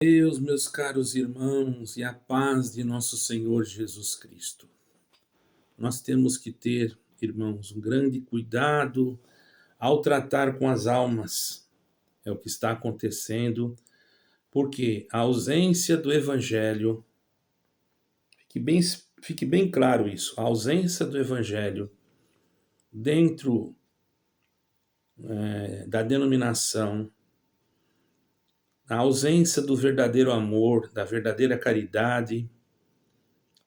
Deus, meus caros irmãos, e a paz de nosso Senhor Jesus Cristo. Nós temos que ter, irmãos, um grande cuidado ao tratar com as almas. É o que está acontecendo, porque a ausência do Evangelho, fique bem claro isso, a ausência do Evangelho dentro da denominação, a ausência do verdadeiro amor, da verdadeira caridade,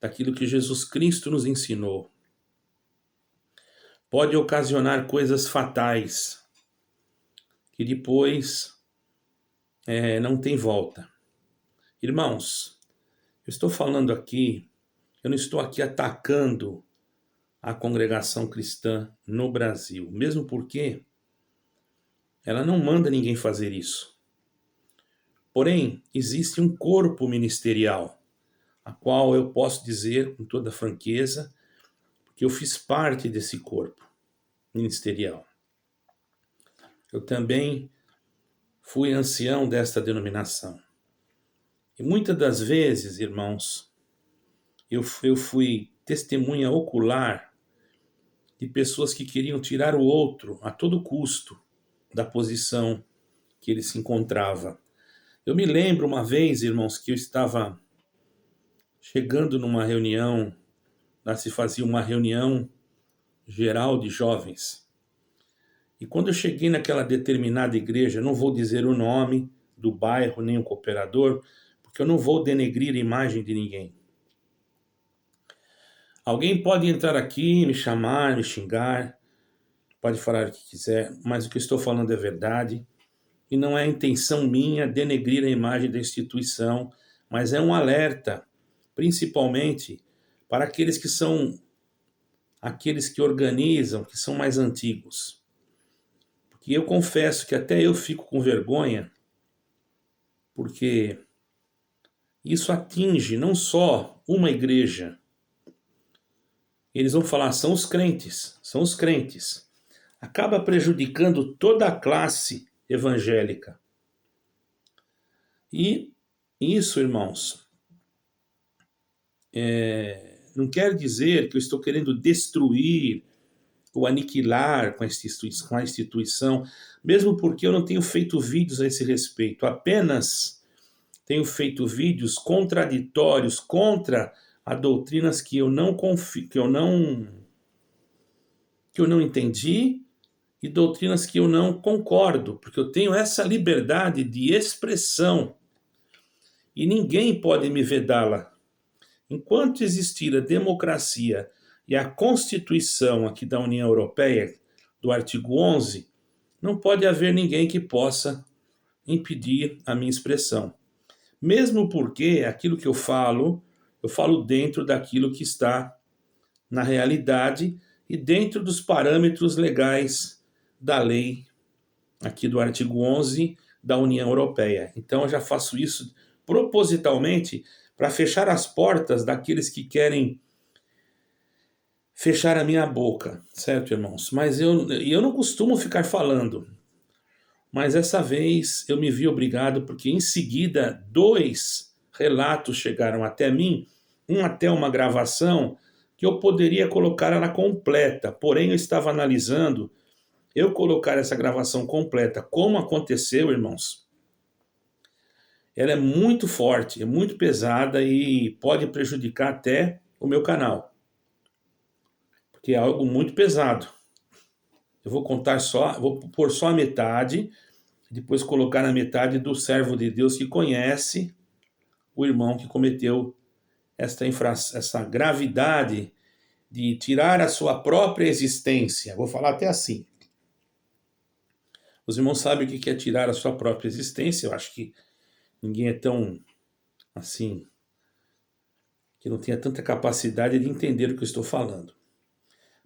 daquilo que Jesus Cristo nos ensinou, pode ocasionar coisas fatais, que depois não tem volta. Irmãos, eu estou falando aqui, eu não estou aqui atacando a congregação cristã no Brasil, mesmo porque ela não manda ninguém fazer isso. Porém, existe um corpo ministerial, a qual eu posso dizer com toda franqueza que eu fiz parte desse corpo ministerial. Eu também fui ancião desta denominação. E muitas das vezes, irmãos, eu fui testemunha ocular de pessoas que queriam tirar o outro a todo custo da posição que ele se encontrava. Eu me lembro uma vez, irmãos, que eu estava chegando numa reunião, lá se fazia uma reunião geral de jovens. E quando eu cheguei naquela determinada igreja, não vou dizer o nome do bairro nem o cooperador, porque eu não vou denegrir a imagem de ninguém. Alguém pode entrar aqui, me chamar, me xingar, pode falar o que quiser, mas o que eu estou falando é verdade. E não é a intenção minha denegrir a imagem da instituição, mas é um alerta, principalmente para aqueles que organizam, que são mais antigos. Porque eu confesso que até eu fico com vergonha, porque isso atinge não só uma igreja. Eles vão falar, são os crentes. Acaba prejudicando toda a classe evangélica. E isso, irmãos, não quer dizer que eu estou querendo destruir ou aniquilar com a instituição, mesmo porque eu não tenho feito vídeos a esse respeito, apenas tenho feito vídeos contraditórios contra a doutrinas que eu não confio, que eu não entendi, e doutrinas que eu não concordo, porque eu tenho essa liberdade de expressão e ninguém pode me vedá-la. Enquanto existir a democracia e a Constituição aqui da União Europeia, do artigo 11, não pode haver ninguém que possa impedir a minha expressão. Mesmo porque aquilo que eu falo dentro daquilo que está na realidade e dentro dos parâmetros legais da lei, aqui do artigo 11 da União Europeia. Então eu já faço isso propositalmente para fechar as portas daqueles que querem fechar a minha boca, certo, irmãos? Mas eu não costumo ficar falando, mas essa vez eu me vi obrigado porque em seguida 2 relatos chegaram até mim, um até uma gravação que eu poderia colocar ela completa, porém eu estava analisando eu colocar essa gravação completa, como aconteceu, irmãos, ela é muito forte, é muito pesada e pode prejudicar até o meu canal, porque é algo muito pesado. Eu vou pôr só a metade, depois colocar na metade do servo de Deus que conhece o irmão que cometeu essa gravidade de tirar a sua própria existência. Vou falar até assim. Os irmãos sabem o que é tirar a sua própria existência. Eu acho que ninguém é tão assim, que não tenha tanta capacidade de entender o que eu estou falando.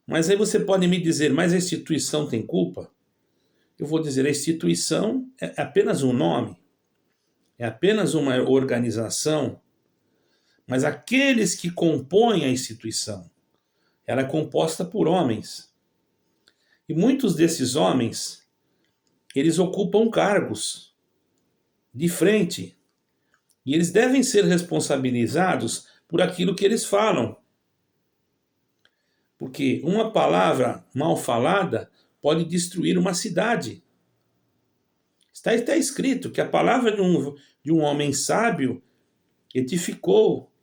Mas aí você pode me dizer, mas a instituição tem culpa? Eu vou dizer, a instituição é apenas um nome, é apenas uma organização, mas aqueles que compõem a instituição, ela é composta por homens. E muitos desses homens, eles ocupam cargos de frente E eles devem ser responsabilizados por aquilo que eles falam. Porque uma palavra mal falada pode destruir uma cidade. Está escrito que a palavra de um homem sábio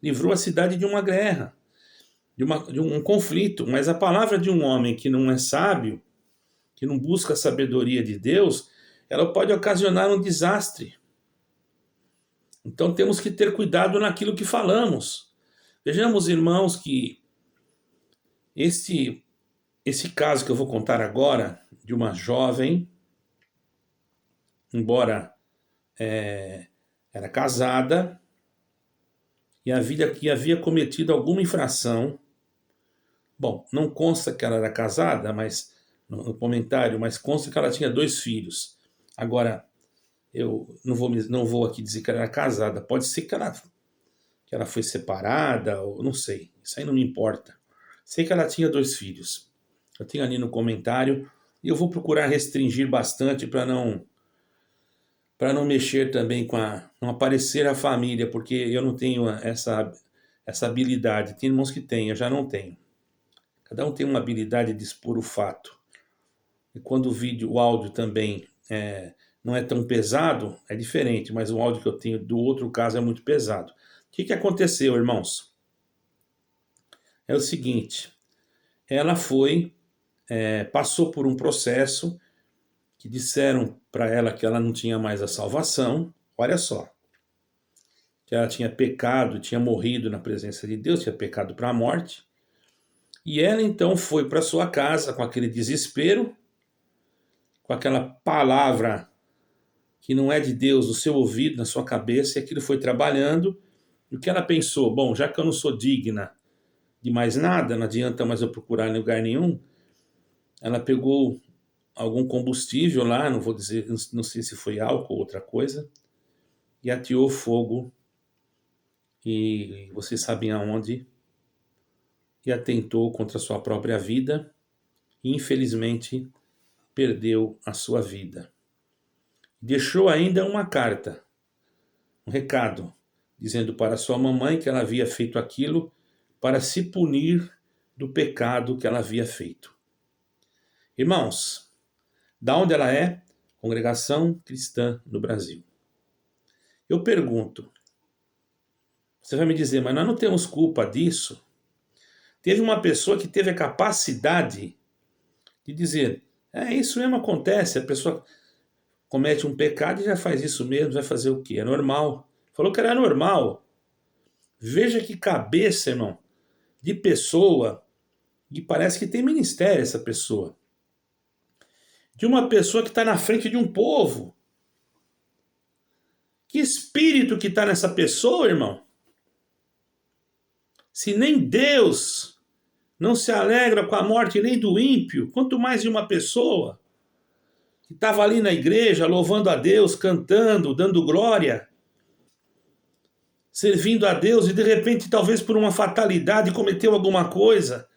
livrou a cidade de uma guerra, de um conflito. Mas a palavra de um homem que não é sábio, que não busca a sabedoria de Deus, ela pode ocasionar um desastre. Então temos que ter cuidado naquilo que falamos. Vejamos, irmãos, que esse caso que eu vou contar agora, de uma jovem, embora era casada, e havia cometido alguma infração. Bom, não consta que ela era casada, mas no comentário, mas consta que ela tinha 2 filhos. Agora, eu não vou aqui dizer que ela era casada. Pode ser que ela foi separada, ou não sei. Isso aí não me importa. Sei que ela tinha 2 filhos. Eu tenho ali no comentário, e eu vou procurar restringir bastante para não mexer também não aparecer a família, porque eu não tenho essa habilidade. Tem irmãos que têm, eu já não tenho. Cada um tem uma habilidade de expor o fato. E quando o áudio também não é tão pesado, é diferente, mas o áudio que eu tenho do outro caso é muito pesado. O que aconteceu, irmãos? É o seguinte, ela passou por um processo que disseram para ela que ela não tinha mais a salvação. Olha só, que ela tinha pecado, tinha morrido na presença de Deus, tinha pecado para a morte. E ela então foi para sua casa com aquele desespero, com aquela palavra que não é de Deus no seu ouvido, na sua cabeça, e aquilo foi trabalhando. E o que ela pensou? Bom, já que eu não sou digna de mais nada, não adianta mais eu procurar em lugar nenhum, ela pegou algum combustível lá, não vou dizer, não sei se foi álcool ou outra coisa, e ateou fogo, e vocês sabem aonde, e atentou contra a sua própria vida, e infelizmente perdeu a sua vida. Deixou ainda uma carta, um recado, dizendo para sua mamãe que ela havia feito aquilo para se punir do pecado que ela havia feito. Irmãos, da onde ela é? Congregação Cristã no Brasil. Eu pergunto, você vai me dizer, mas nós não temos culpa disso? Teve uma pessoa que teve a capacidade de dizer, isso mesmo acontece, a pessoa comete um pecado e já faz isso mesmo, vai fazer o quê? É normal. Falou que era normal. Veja que cabeça, irmão, de pessoa, que parece que tem ministério essa pessoa. De uma pessoa que está na frente de um povo. Que espírito que está nessa pessoa, irmão? Se nem Deus não se alegra com a morte nem do ímpio, quanto mais de uma pessoa que estava ali na igreja louvando a Deus, cantando, dando glória, servindo a Deus, e de repente, talvez por uma fatalidade, cometeu alguma coisa,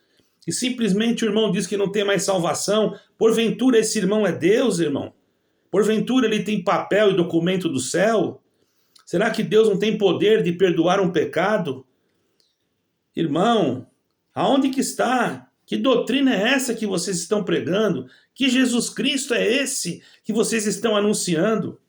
e simplesmente o irmão diz que não tem mais salvação. Porventura esse irmão é Deus, irmão? Porventura ele tem papel e documento do céu? Será que Deus não tem poder de perdoar um pecado? Irmão, aonde que está? Que doutrina é essa que vocês estão pregando? Que Jesus Cristo é esse que vocês estão anunciando?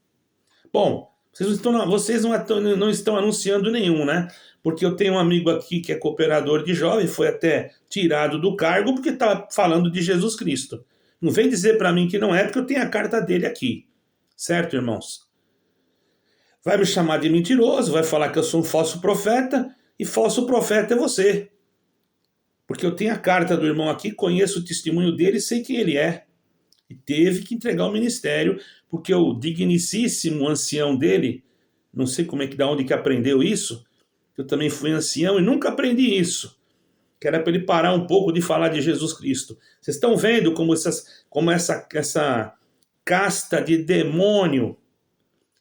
Bom, vocês não estão anunciando nenhum, né? Porque eu tenho um amigo aqui que é cooperador de jovem, foi até tirado do cargo porque está falando de Jesus Cristo. Não vem dizer para mim que não é, porque eu tenho a carta dele aqui. Certo, irmãos? Vai me chamar de mentiroso, vai falar que eu sou um falso profeta, e falso profeta é você. Porque eu tenho a carta do irmão aqui, conheço o testemunho dele, sei quem ele é. E teve que entregar o ministério, porque o digníssimo ancião dele, não sei da onde que aprendeu isso, eu também fui ancião e nunca aprendi isso, que era para ele parar um pouco de falar de Jesus Cristo. Vocês estão vendo como essa casta de demônio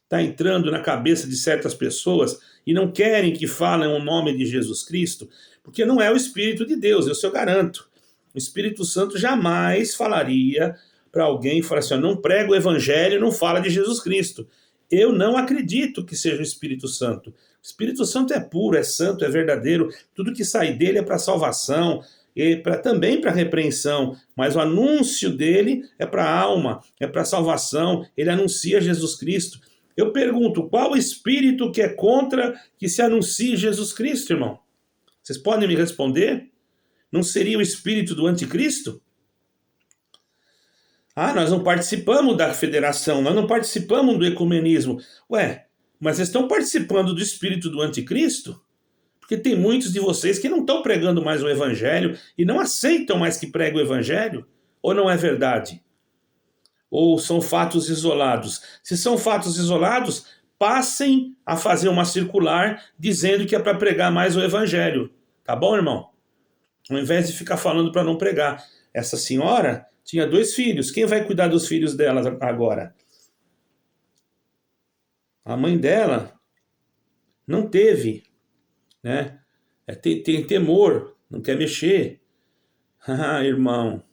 está entrando na cabeça de certas pessoas e não querem que falem o nome de Jesus Cristo, porque não é o Espírito de Deus, eu garanto. O Espírito Santo jamais falaria para alguém, falar assim, não prega o evangelho, não fala de Jesus Cristo. Eu não acredito que seja o Espírito Santo. O Espírito Santo é puro, é santo, é verdadeiro. Tudo que sai dele é para salvação, e também para repreensão, mas o anúncio dele é para a alma, é para salvação. Ele anuncia Jesus Cristo. Eu pergunto, qual espírito que é contra que se anuncie Jesus Cristo, irmão? Vocês podem me responder? Não seria o espírito do anticristo? Ah, nós não participamos da federação, nós não participamos do ecumenismo. Ué, mas vocês estão participando do espírito do anticristo? Porque tem muitos de vocês que não estão pregando mais o evangelho e não aceitam mais que pregue o evangelho? Ou não é verdade? Ou são fatos isolados? Se são fatos isolados, passem a fazer uma circular dizendo que é para pregar mais o evangelho. Tá bom, irmão? Ao invés de ficar falando para não pregar. Essa senhora tinha 2 filhos. Quem vai cuidar dos filhos dela agora? A mãe dela não teve, né? Tem temor, não quer mexer. Ah, irmão,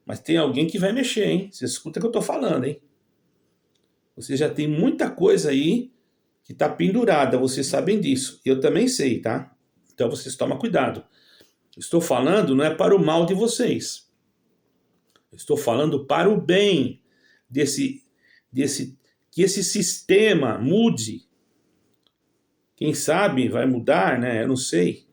mas tem alguém que vai mexer, hein? Você escuta o que eu tô falando, hein? Você já tem muita coisa aí que tá pendurada, vocês sabem disso. Eu também sei, tá? Então vocês tomam cuidado. Estou falando não é para o mal de vocês. Estou falando para o bem que esse sistema mude. Quem sabe vai mudar, né? Eu não sei.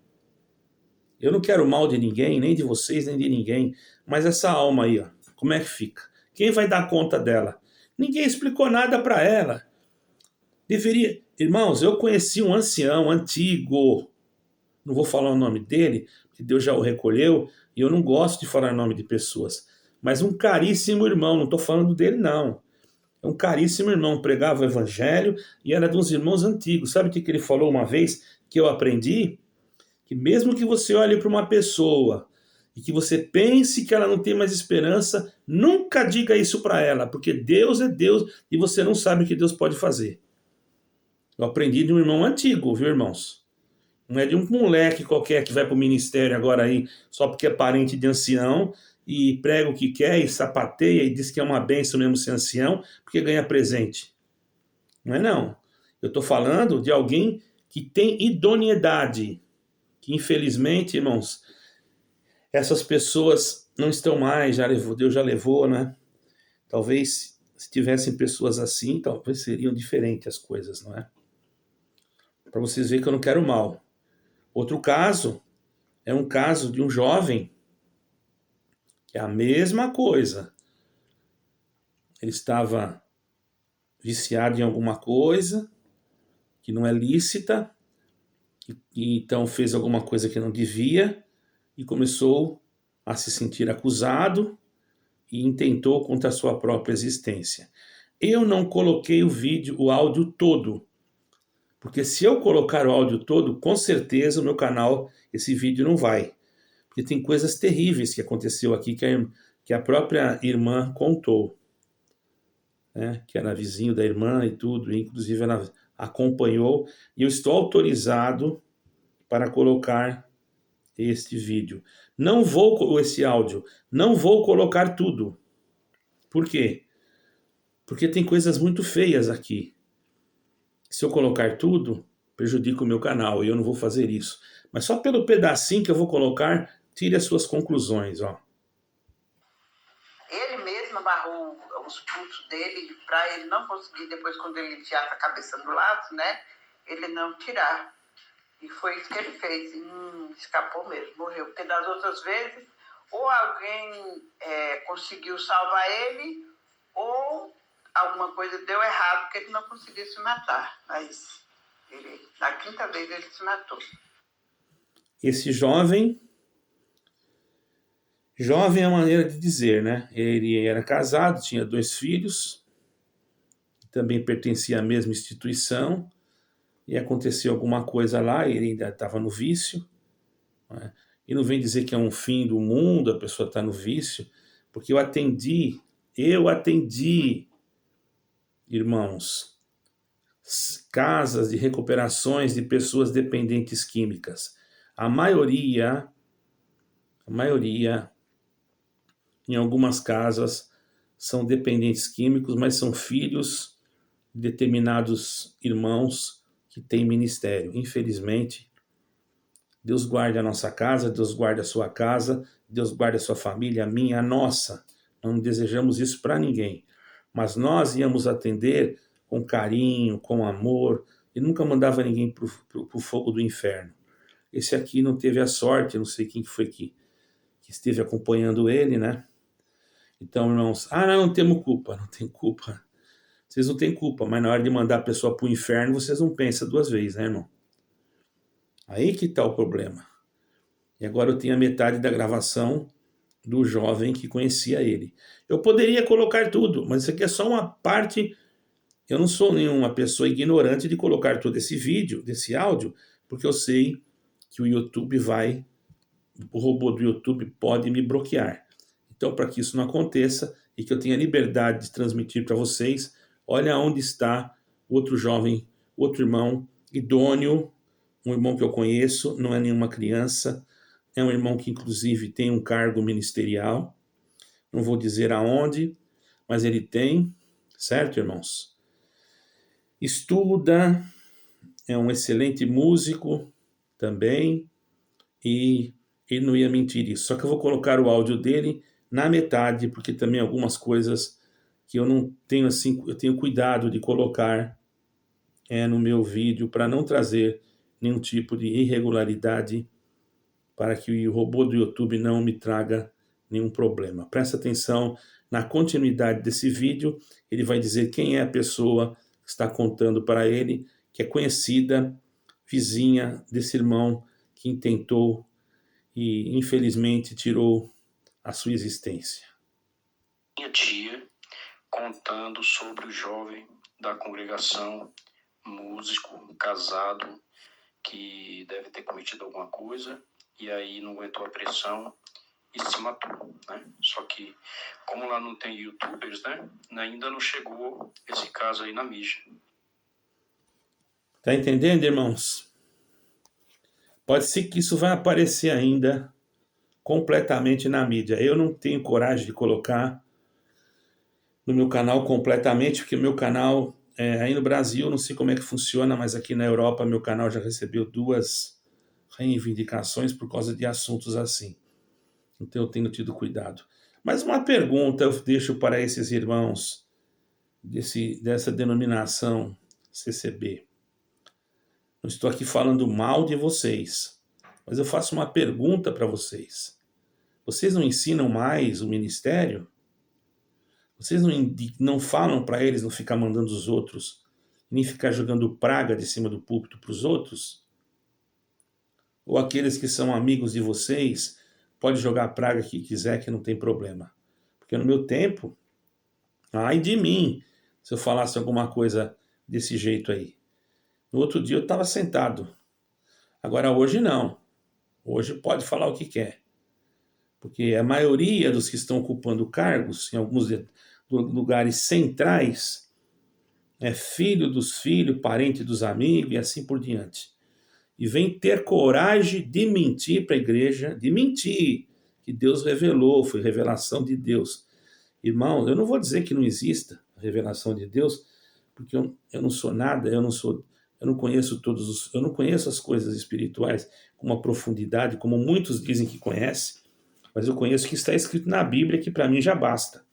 Eu não quero o mal de ninguém, nem de vocês, nem de ninguém. Mas essa alma aí, ó, como é que fica? Quem vai dar conta dela? Ninguém explicou nada para ela. Deveria... Irmãos, eu conheci um ancião antigo. Não vou falar o nome dele, porque Deus já o recolheu. E eu não gosto de falar o nome de pessoas. Mas um caríssimo irmão, não estou falando dele, não. É um caríssimo irmão, pregava o evangelho e era de uns irmãos antigos. Sabe o que ele falou uma vez que eu aprendi? Que mesmo que você olhe para uma pessoa e que você pense que ela não tem mais esperança, nunca diga isso para ela, porque Deus é Deus e você não sabe o que Deus pode fazer. Eu aprendi de um irmão antigo, viu, irmãos? Não é de um moleque qualquer que vai para o ministério agora aí só porque é parente de ancião e prega o que quer e sapateia e diz que é uma bênção mesmo ser ancião porque ganha presente. Não é não. Eu estou falando de alguém que tem idoneidade, que infelizmente, irmãos, essas pessoas não estão mais, já levou, Deus já levou, né? Talvez se tivessem pessoas assim, talvez seriam diferentes as coisas, não é? Para vocês verem que eu não quero mal. Outro caso é um caso de um jovem que é a mesma coisa. Ele estava viciado em alguma coisa que não é lícita, e então fez alguma coisa que não devia e começou a se sentir acusado e intentou contra a sua própria existência. Eu não coloquei o áudio todo, porque se eu colocar o áudio todo, com certeza o meu canal, esse vídeo não vai. Porque tem coisas terríveis que aconteceu aqui que a própria irmã contou, né? Que era vizinho da irmã e tudo, e inclusive ela acompanhou, e eu estou autorizado para colocar este vídeo. Esse áudio, não vou colocar tudo. Por quê? Porque tem coisas muito feias aqui. Se eu colocar tudo, prejudica o meu canal e eu não vou fazer isso. Mas só pelo pedacinho que eu vou colocar, tire as suas conclusões, ó. Ele mesmo amarrou os pulsos dele para ele não conseguir, depois quando ele enfiar a cabeça no laço, né, ele não tirar. E foi isso que ele fez. Escapou mesmo, morreu. Porque das outras vezes, ou alguém conseguiu salvar ele, ou alguma coisa deu errado, porque ele não conseguiu se matar. Mas na 5ª vez ele se matou. Esse jovem é a maneira de dizer, né? Ele era casado, tinha 2 filhos, também pertencia à mesma instituição, e aconteceu alguma coisa lá, ele ainda estava no vício, né? E não vem dizer que é um fim do mundo, a pessoa está no vício, porque eu atendi, irmãos, casas de recuperações de pessoas dependentes químicas. A maioria, em algumas casas, são dependentes químicos, mas são filhos determinados irmãos que têm ministério. Infelizmente, Deus guarde a nossa casa, Deus guarde a sua casa, Deus guarde a sua família, a minha, a nossa. Não desejamos isso para ninguém. Mas nós íamos atender com carinho, com amor, e nunca mandava ninguém para o fogo do inferno. Esse aqui não teve a sorte, não sei quem foi que esteve acompanhando ele, né? Então, irmãos, não temos culpa, não tem culpa. Vocês não têm culpa, mas na hora de mandar a pessoa para o inferno, vocês não pensam duas vezes, né, irmão? Aí que está o problema. E agora eu tenho a metade da gravação do jovem que conhecia ele. Eu poderia colocar tudo, mas isso aqui é só uma parte. Eu não sou nenhuma pessoa ignorante de colocar todo esse vídeo, desse áudio, porque eu sei que o robô do YouTube pode me bloquear. Então, para que isso não aconteça e que eu tenha liberdade de transmitir para vocês, olha onde está outro jovem, outro irmão idôneo, um irmão que eu conheço, não é nenhuma criança, é um irmão que inclusive tem um cargo ministerial, não vou dizer aonde, mas ele tem, certo, irmãos? Estuda, é um excelente músico também, e ele não ia mentir isso. Só que eu vou colocar o áudio dele na metade, porque também algumas coisas que eu não tenho assim, eu tenho cuidado de colocar no meu vídeo para não trazer nenhum tipo de irregularidade, para que o robô do YouTube não me traga nenhum problema. Presta atenção na continuidade desse vídeo, ele vai dizer quem é a pessoa que está contando para ele, que é conhecida, vizinha desse irmão que intentou e infelizmente tirou a sua existência. Minha tia contando sobre o jovem da congregação, músico, casado, que deve ter cometido alguma coisa e aí não aguentou a pressão e se matou, né? Só que, como lá não tem youtubers, né? Ainda não chegou esse caso aí na mídia. Tá entendendo, irmãos? Pode ser que isso vai aparecer ainda completamente na mídia. Eu não tenho coragem de colocar no meu canal completamente, porque o meu canal, aí no Brasil, não sei como é que funciona, mas aqui na Europa, meu canal já recebeu 2 reivindicações por causa de assuntos assim. Então eu tenho tido cuidado. Mas uma pergunta eu deixo para esses irmãos dessa denominação CCB. Não estou aqui falando mal de vocês, mas eu faço uma pergunta para vocês. Vocês não ensinam mais o ministério? Vocês não falam para eles não ficar mandando os outros, nem ficar jogando praga de cima do púlpito para os outros? Ou aqueles que são amigos de vocês, pode jogar a praga que quiser, que não tem problema. Porque no meu tempo, ai de mim, se eu falasse alguma coisa desse jeito aí. No outro dia eu estava sentado. Agora hoje não. Hoje pode falar o que quer. Porque a maioria dos que estão ocupando cargos, em alguns lugares centrais, é filho dos filhos, parente dos amigos e assim por diante. E vem ter coragem de mentir para a igreja, de mentir, que Deus revelou, foi revelação de Deus. Irmão, eu não vou dizer que não exista a revelação de Deus, porque eu não sou nada, eu não conheço eu não conheço as coisas espirituais com uma profundidade, como muitos dizem que conhecem, mas eu conheço o que está escrito na Bíblia, que para mim já basta.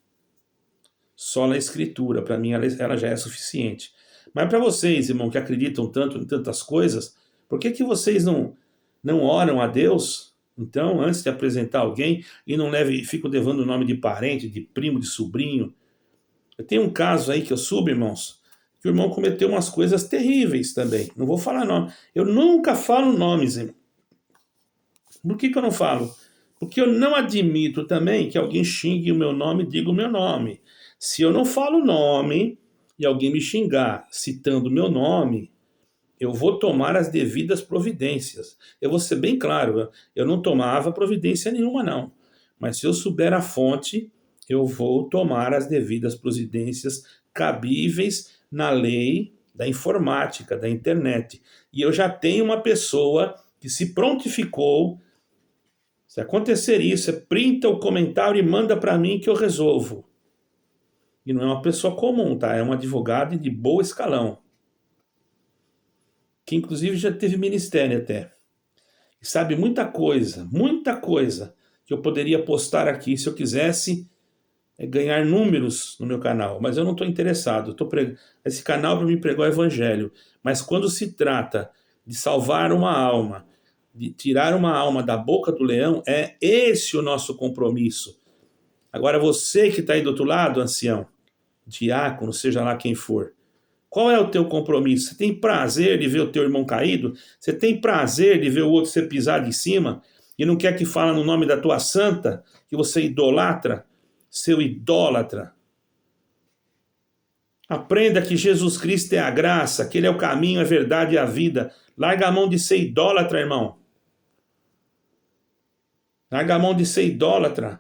Só na Escritura, para mim ela já é suficiente. Mas para vocês, irmão, que acreditam tanto em tantas coisas, por que vocês não oram a Deus, então, antes de apresentar alguém, e ficam levando o nome de parente, de primo, de sobrinho? Eu tenho um caso aí que eu soube, irmãos, que o irmão cometeu umas coisas terríveis também. Não vou falar nome. Eu nunca falo nomes, irmão. Por que eu não falo? Porque eu não admito também que alguém xingue o meu nome e diga o meu nome. Se eu não falo o nome e alguém me xingar citando o meu nome, eu vou tomar as devidas providências. Eu vou ser bem claro, eu não tomava providência nenhuma, não. Mas se eu souber a fonte, eu vou tomar as devidas providências cabíveis na lei da informática, da internet. E eu já tenho uma pessoa que se prontificou. Se acontecer isso, printa o comentário e manda para mim que eu resolvo. E não é uma pessoa comum, tá? É um advogado de boa escalão. Que inclusive já teve ministério até. E sabe muita coisa que eu poderia postar aqui se eu quisesse ganhar números no meu canal. Mas eu não estou interessado. Esse canal para mim pregou o evangelho. Mas quando se trata de salvar uma alma, de tirar uma alma da boca do leão, é esse o nosso compromisso. Agora você que está aí do outro lado, ancião, diácono, seja lá quem for, qual é o teu compromisso? Você tem prazer de ver o teu irmão caído? Você tem prazer de ver o outro ser pisado em cima? E não quer que fale no nome da tua santa, que você idolatra? Seu idólatra. Aprenda que Jesus Cristo é a graça, que Ele é o caminho, a verdade e a vida. Larga a mão de ser idólatra, irmão. Larga a mão de ser idólatra.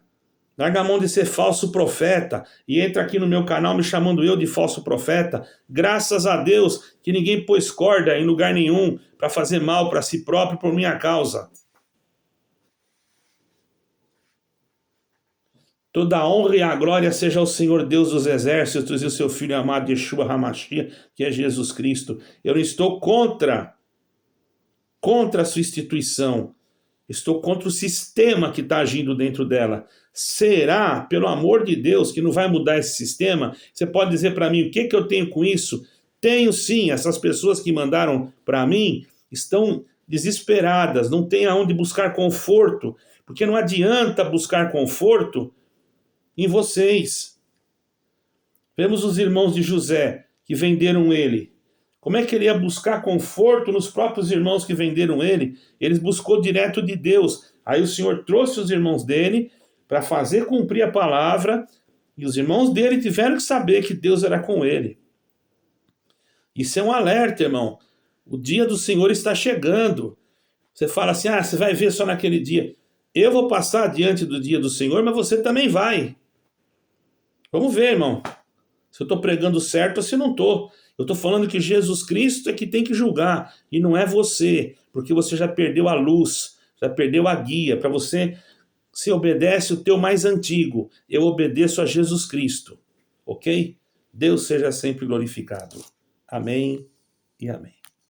Larga a mão de ser falso profeta e entra aqui no meu canal me chamando eu de falso profeta. Graças a Deus que ninguém pôs corda em lugar nenhum para fazer mal para si próprio por minha causa. Toda a honra e a glória seja ao Senhor Deus dos exércitos e o seu Filho amado Yeshua HaMashiach, que é Jesus Cristo. Eu não estou contra a sua instituição. Estou contra o sistema que está agindo dentro dela. Será, pelo amor de Deus, que não vai mudar esse sistema? Você pode dizer para mim o que eu tenho com isso? Tenho sim. Essas pessoas que mandaram para mim estão desesperadas, não têm aonde buscar conforto, porque não adianta buscar conforto em vocês. Vemos os irmãos de José que venderam ele. Como é que ele ia buscar conforto nos próprios irmãos que venderam ele? Ele buscou direto de Deus. Aí o Senhor trouxe os irmãos dele para fazer cumprir a palavra, e os irmãos dele tiveram que saber que Deus era com ele. Isso é um alerta, irmão. O dia do Senhor está chegando. Você fala assim, você vai ver só naquele dia. Eu vou passar diante do dia do Senhor, mas você também vai. Vamos ver, irmão. Se eu estou pregando certo ou se não estou. Eu estou falando que Jesus Cristo é que tem que julgar, e não é você, porque você já perdeu a luz, já perdeu a guia. Para você, se obedece o teu mais antigo, eu obedeço a Jesus Cristo, ok? Deus seja sempre glorificado. Amém e amém.